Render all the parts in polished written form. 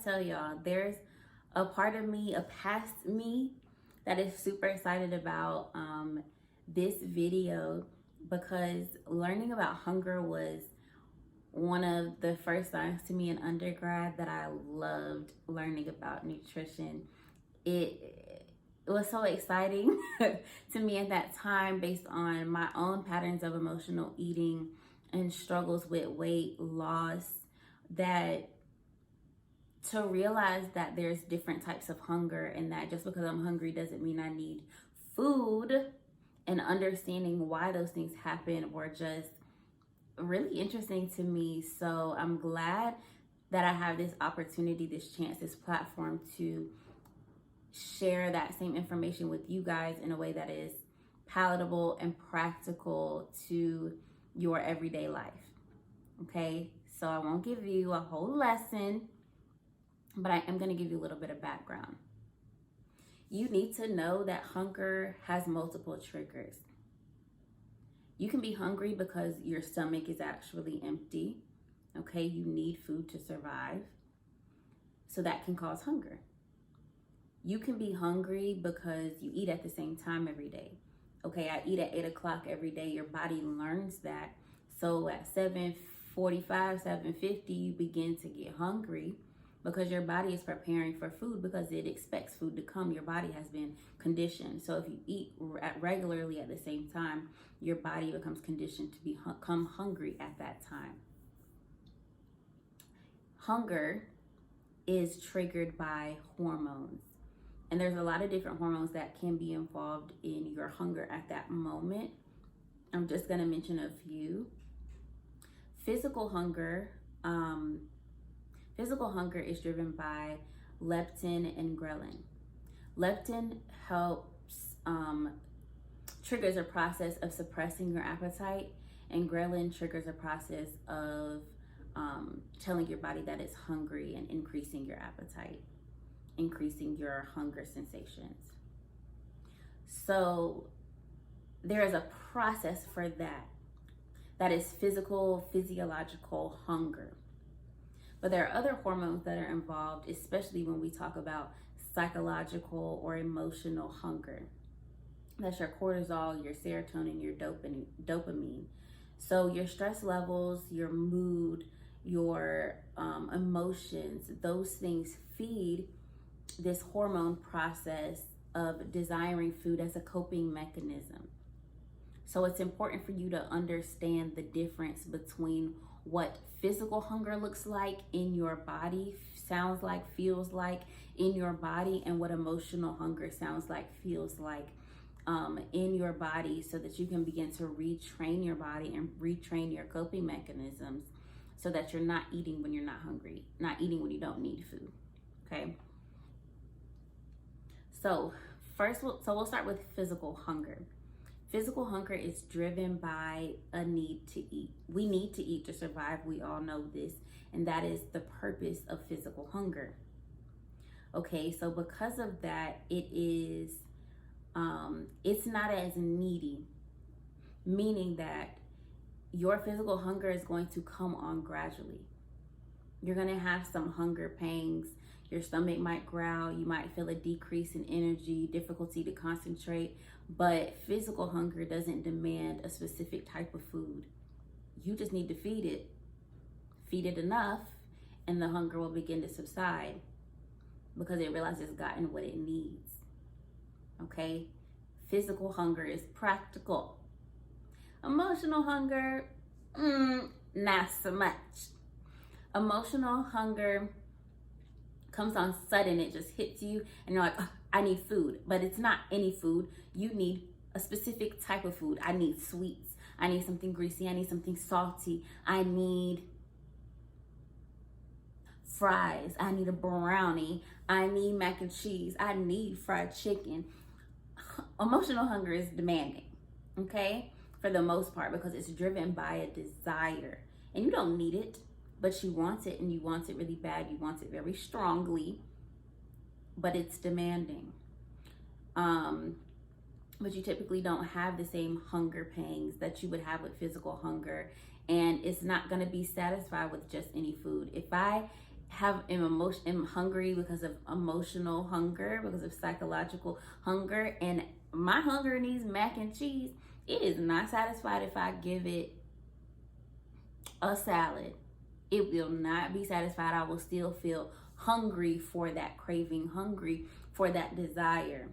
tell y'all, there's a part of me, a past me, that is super excited about this video because learning about hunger was one of the first signs to me in undergrad that I loved learning about nutrition. It was so exciting to me at that time based on my own patterns of emotional eating and struggles with weight loss, that to realize that there's different types of hunger, and that just because I'm hungry doesn't mean I need food, and understanding why those things happen were just really interesting to me. So I'm glad that I have this opportunity, this chance, this platform to share that same information with you guys in a way that is palatable and practical to your everyday life. Okay, so I won't give you a whole lesson, but I am going to give you a little bit of background. You need to know that hunger has multiple triggers. You can be hungry because your stomach is actually empty. Okay, you need food to survive. So that can cause hunger. You can be hungry because you eat at the same time every day. Okay, I eat at 8 o'clock every day. Your body learns that. So at 7:45, 7:50, you begin to get hungry because your body is preparing for food because it expects food to come. Your body has been conditioned. So if you eat regularly at the same time, your body becomes conditioned to become hungry at that time. Hunger is triggered by hormones. And there's a lot of different hormones that can be involved in your hunger at that moment. I'm just going to mention a few. Physical hunger is driven by leptin and ghrelin. Leptin helps triggers a process of suppressing your appetite, and ghrelin triggers a process of telling your body that it's hungry and increasing your appetite, increasing your hunger sensations. So there is a process for that. That is physiological hunger. But there are other hormones that are involved, especially when we talk about psychological or emotional hunger. That's your cortisol, your serotonin, your dopamine. So your stress levels, your mood, your emotions, those things feed this hormone process of desiring food as a coping mechanism. So it's important for you to understand the difference between what physical hunger looks like in your body, sounds like, feels like in your body, and what emotional hunger sounds like, feels like in your body, so that you can begin to retrain your body and retrain your coping mechanisms so that you're not eating when you're not hungry, not eating when you don't need food. Okay. So we'll start with physical hunger. Physical hunger is driven by a need to eat. We need to eat to survive. We all know this, and that is the purpose of physical hunger. Okay, so because of that, it's not as needy, meaning that your physical hunger is going to come on gradually. You're going to have some hunger pangs. Your stomach might growl. You might feel a decrease in energy, difficulty to concentrate. But physical hunger doesn't demand a specific type of food. You just need to feed it. Feed it enough, and the hunger will begin to subside because it realizes it's gotten what it needs. Okay? Physical hunger is practical. Emotional hunger, not so much. Emotional hunger comes on sudden. It just hits you and you're like, oh, I need food. But it's not any food. You need a specific type of food. I need sweets. I need something greasy. I need something salty. I need fries. I need a brownie. I need mac and cheese. I need fried chicken. Emotional hunger is demanding, okay? For the most part, because it's driven by a desire. And you don't need it, but you want it, and you want it really bad. You want it very strongly, but it's demanding. But you typically don't have the same hunger pangs that you would have with physical hunger, and it's not going to be satisfied with just any food. If I am hungry because of emotional hunger, because of psychological hunger, and my hunger needs mac and cheese. It is not satisfied if I give it a salad. It will not be satisfied. I will still feel hungry for that craving, hungry for that desire.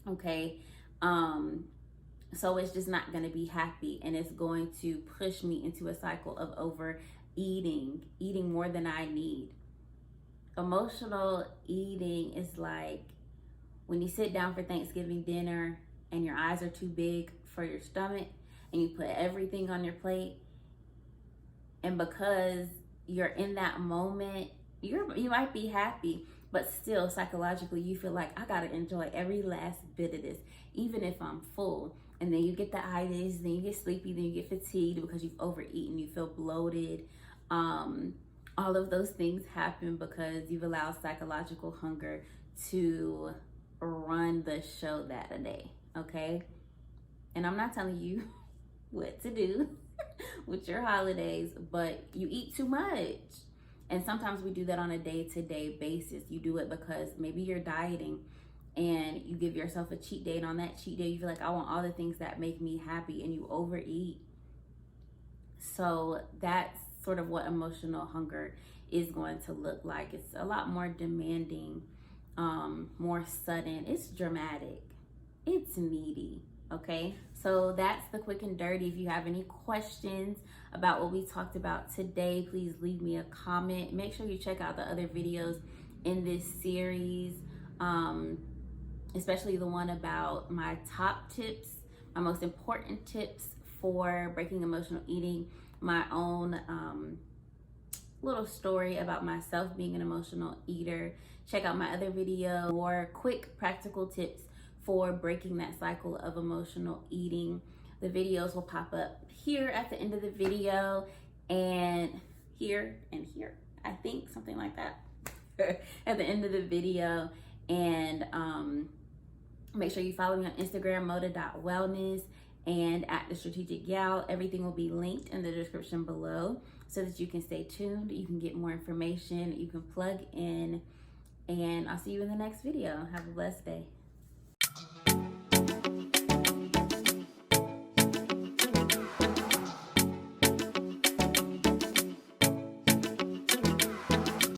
Okay. So it's just not going to be happy, and it's going to push me into a cycle of overeating, eating more than I need. Emotional eating is like when you sit down for Thanksgiving dinner and your eyes are too big for your stomach and you put everything on your plate, and because you're in that moment, you might be happy, but still psychologically you feel like I gotta enjoy every last bit of this, even if I'm full. And then you get the itis, then you get sleepy, then you get fatigued because you've overeaten, you feel bloated. All of those things happen because you've allowed psychological hunger to run the show that day, okay? And I'm not telling you what to do with your holidays, but you eat too much. And sometimes we do that on a day-to-day basis. You do it because maybe you're dieting and you give yourself a cheat day, and on that cheat day you feel like I want all the things that make me happy, and you overeat. So that's sort of what emotional hunger is going to look like. It's a lot more demanding, more sudden, it's dramatic, it's needy. Okay, so that's the quick and dirty. If you have any questions about what we talked about today, please leave me a comment. Make sure you check out the other videos in this series, especially the one about my top tips, my most important tips for breaking emotional eating, my own little story about myself being an emotional eater. Check out my other video, more quick practical tips for breaking that cycle of emotional eating. The videos will pop up here at the end of the video, and here, I think, something like that at the end of the video. And make sure you follow me on Instagram, moda.wellness, and at The Strategic Gal. Everything will be linked in the description below so that you can stay tuned, you can get more information, you can plug in, and I'll see you in the next video. Have a blessed day.